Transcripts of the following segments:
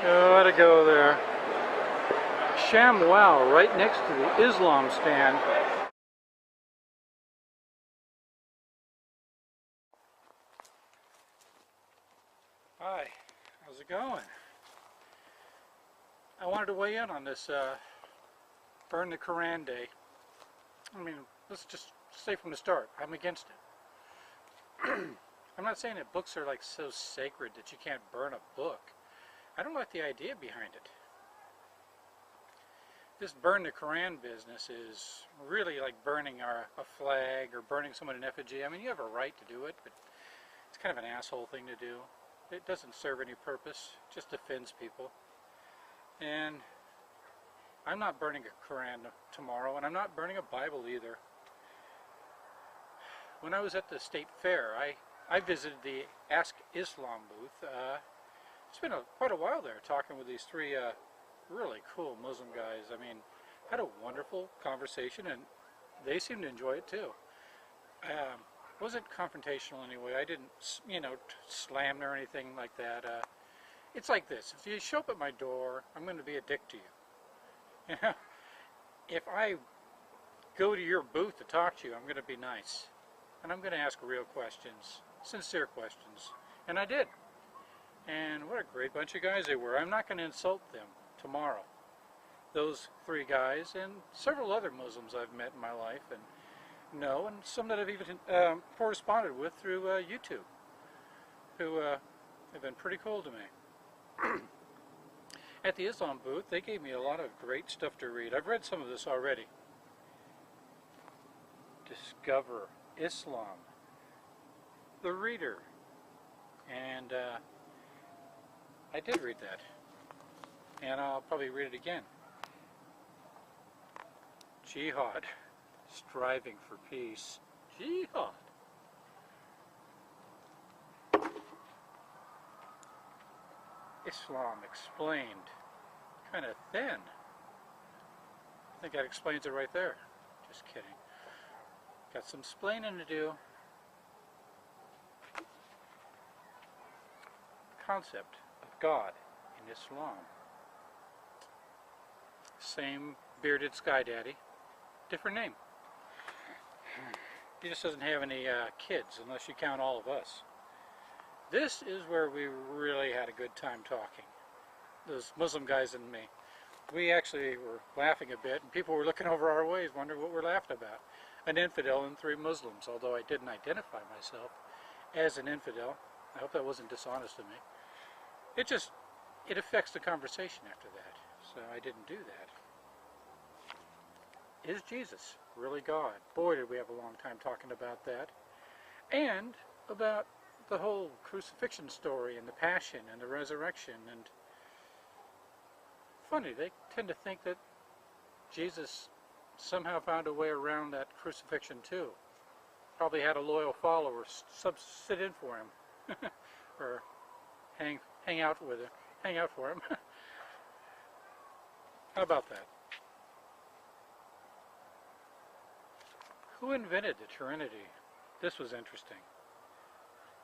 Gotta go there. ShamWow, right next to the Islam stand. Hi, how's it going? I wanted to weigh in on this Burn the Quran Day. I mean, let's just say from the start, I'm against it. I'm not saying that books are like so sacred that you can't burn a book. I don't like the idea behind it. This burn the Quran business is really like burning a flag or burning someone in effigy. I mean, you have a right to do it, but it's kind of an asshole thing to do. It doesn't serve any purpose, it just offends people. And I'm not burning a Quran tomorrow, and I'm not burning a Bible either. When I was at the state fair, I visited the Ask Islam booth. It's been quite a while there talking with these three really cool Muslim guys. I mean, had a wonderful conversation, and they seemed to enjoy it too. Wasn't confrontational anyway. I didn't, slam or anything like that. It's like this: if you show up at my door, I'm going to be a dick to you. If I go to your booth to talk to you, I'm going to be nice, and I'm going to ask real questions, sincere questions, and I did. And what a great bunch of guys they were. I'm not going to insult them tomorrow. Those three guys and several other Muslims I've met in my life and know, and some that I've even corresponded with through YouTube, who have been pretty cool to me. At the Islam booth, they gave me a lot of great stuff to read. I've read some of this already. Discover Islam, The Reader, and I did read that, and I'll probably read it again. Jihad, Striving for Peace. Jihad. Islam Explained. Kind of thin. I think that explains it right there. Just kidding. Got some splaining to do. Concept of God in Islam. Same bearded sky daddy, different name. He just doesn't have any kids, unless you count all of us. This is where we really had a good time talking. Those Muslim guys and me. We actually were laughing a bit, and people were looking over our ways, wondering what we're laughing about. An infidel and three Muslims, although I didn't identify myself as an infidel. I hope that wasn't dishonest of me. It affects the conversation after that, so I didn't do that. Is Jesus really God? Boy, did we have a long time talking about that. And about the whole crucifixion story and the passion and the resurrection. And funny, they tend to think that Jesus somehow found a way around that crucifixion too. Probably had a loyal follower sit in for him or hang out for him. How about that? Who invented the Trinity? This was interesting.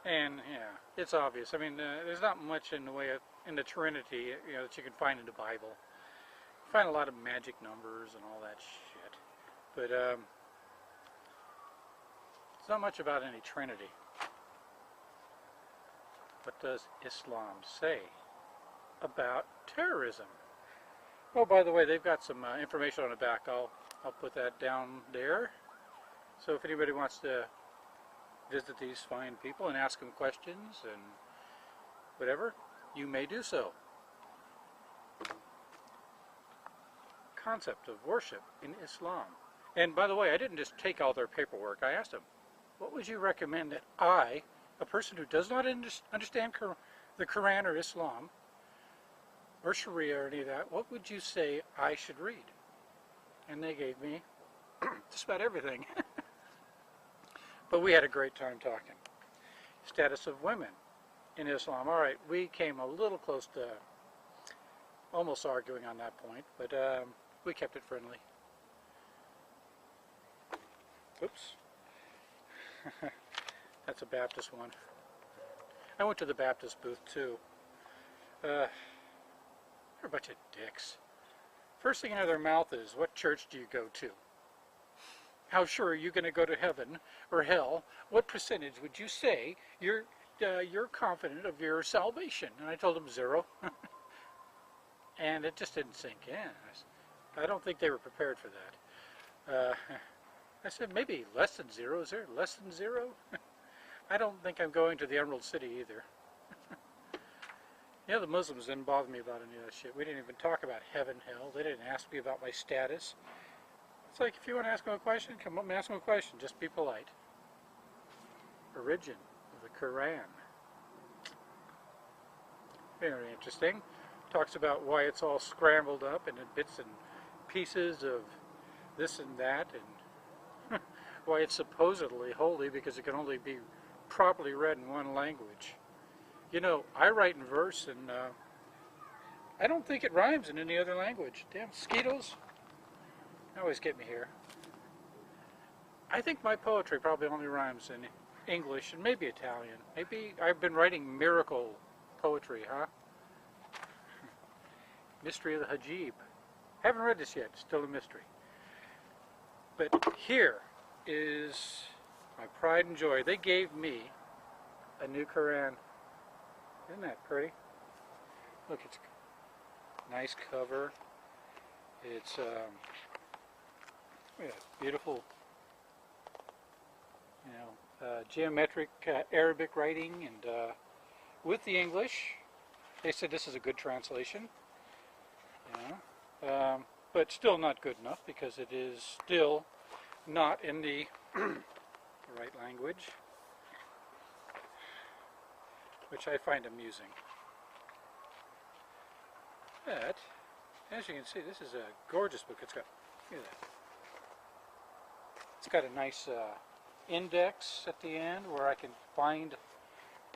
And yeah, it's obvious. I mean, there's not much in the way of in the Trinity, that you can find in the Bible. You find a lot of magic numbers and all that shit, but it's not much about any Trinity. What does Islam say about terrorism? Oh, by the way, they've got some information on the back. I'll put that down there. So if anybody wants to visit these fine people and ask them questions and whatever, you may do so. Concept of worship in Islam. And by the way, I didn't just take all their paperwork. I asked them, what would you recommend that I, a person who does not understand the Quran or Islam or Sharia or any of that, what would you say I should read? And they gave me just about everything. But we had a great time talking. Status of women in Islam. All right, we came a little close to almost arguing on that point, but we kept it friendly. Oops. That's a Baptist one. I went to the Baptist booth too. a bunch of dicks. First thing out of their mouth is, what church do you go to? How sure are you going to go to heaven or hell? What percentage would you say you're confident of your salvation? And I told them 0. And it just didn't sink in. I don't think they were prepared for that. I said, maybe less than 0. Is there less than 0? I don't think I'm going to the Emerald City either. Yeah, the Muslims didn't bother me about any of that shit. We didn't even talk about heaven, hell. They didn't ask me about my status. It's like, if you want to ask them a question, come up and ask them a question. Just be polite. Origin of the Quran. Very interesting. Talks about why it's all scrambled up into bits and pieces of this and that, and why it's supposedly holy because it can only be properly read in one language. You know, I write in verse, and I don't think it rhymes in any other language. Damn mosquitoes. They always get me here. I think my poetry probably only rhymes in English and maybe Italian. Maybe I've been writing miracle poetry, huh? Mystery of the Hajib. Haven't read this yet. Still a mystery. But here is my pride and joy. They gave me a new Quran. Isn't that pretty? Look, it's a nice cover. It's beautiful, geometric Arabic writing, and with the English, they said this is a good translation. But still not good enough because it is still not in the right language, which I find amusing. But as you can see, this is a gorgeous book. It's got, look at that. It's got a nice index at the end where I can find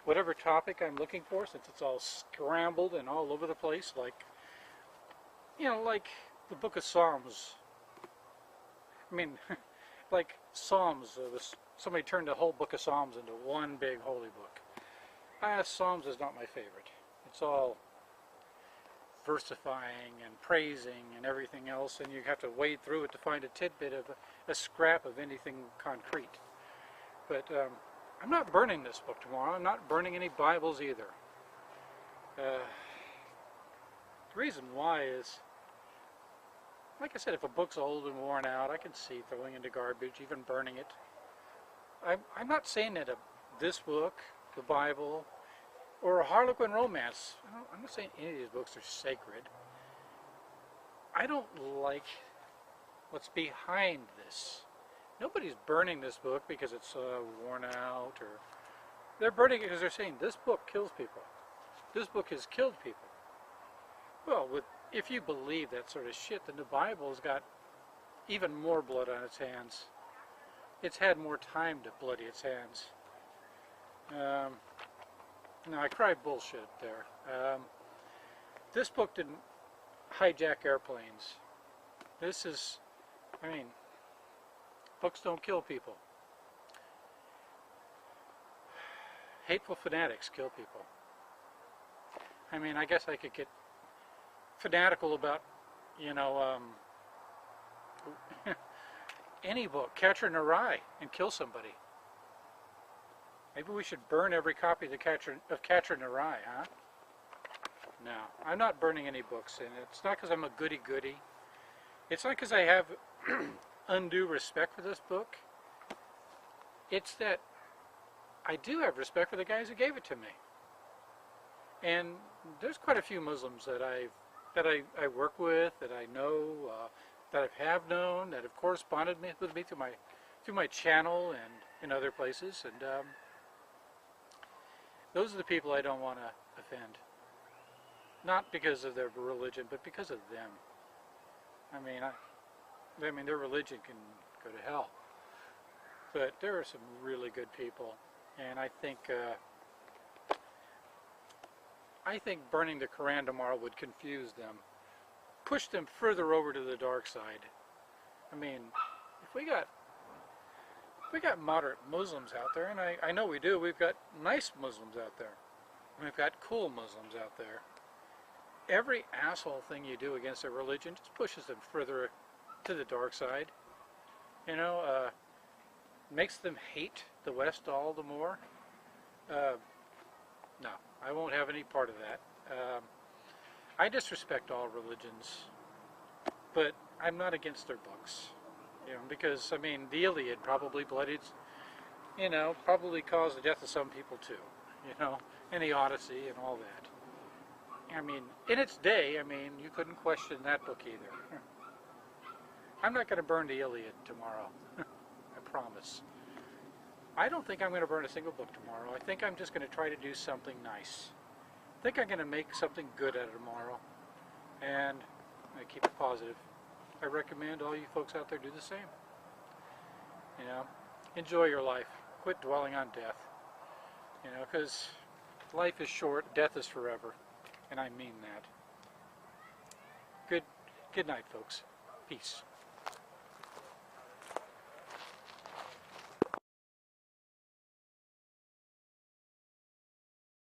whatever topic I'm looking for, since it's all scrambled and all over the place, like, like the book of Psalms. I mean, like Psalms, somebody turned the whole book of Psalms into one big holy book. Psalms is not my favorite. It's all versifying and praising and everything else, and you have to wade through it to find a tidbit of a scrap of anything concrete. But I'm not burning this book tomorrow. I'm not burning any Bibles either. The reason why is, like I said, if a book's old and worn out, I can see throwing it into garbage, even burning it. I'm not saying that this book, the Bible, or a Harlequin romance, I'm not saying any of these books are sacred. I don't like what's behind this. Nobody's burning this book because it's worn out, or they're burning it because they're saying this book kills people. This book has killed people. Well, if you believe that sort of shit, then the Bible's got even more blood on its hands. It's had more time to bloody its hands. No, I cried bullshit there. This book didn't hijack airplanes. This is, books don't kill people. Hateful fanatics kill people. I guess I could get fanatical about, any book, Catcher in the Rye, and kill somebody. Maybe we should burn every copy of Catcher in the Rye, huh? No, I'm not burning any books, and it's not because I'm a goody-goody. It's not because I have undue respect for this book. It's that I do have respect for the guys who gave it to me. And there's quite a few Muslims that I work with, that I know, that I have known, that have corresponded with me through my channel and in other places, and those are the people I don't want to offend. Not because of their religion, but because of them. Their religion can go to hell. But there are some really good people, and I think burning the Quran tomorrow would confuse them, push them further over to the dark side. If we got moderate Muslims out there, and I know we do. We've got nice Muslims out there. We've got cool Muslims out there. every asshole thing you do against a religion just pushes them further to the dark side. You know, makes them hate the West all the more. No, I won't have any part of that. I disrespect all religions, but I'm not against their books. You know, because I mean, the Iliad probably bloodied, you know, probably caused the death of some people too. You know, and the Odyssey and all that. I mean, in its day, I mean, you couldn't question that book either. I'm not going to burn the Iliad tomorrow. I promise. I don't think I'm going to burn a single book tomorrow. I think I'm just going to try to do something nice. I think I'm going to make something good out of tomorrow. And I keep it positive. I recommend all you folks out there do the same. You know, enjoy your life. Quit dwelling on death. You know, because life is short, death is forever. And I mean that. Good night, folks. Peace.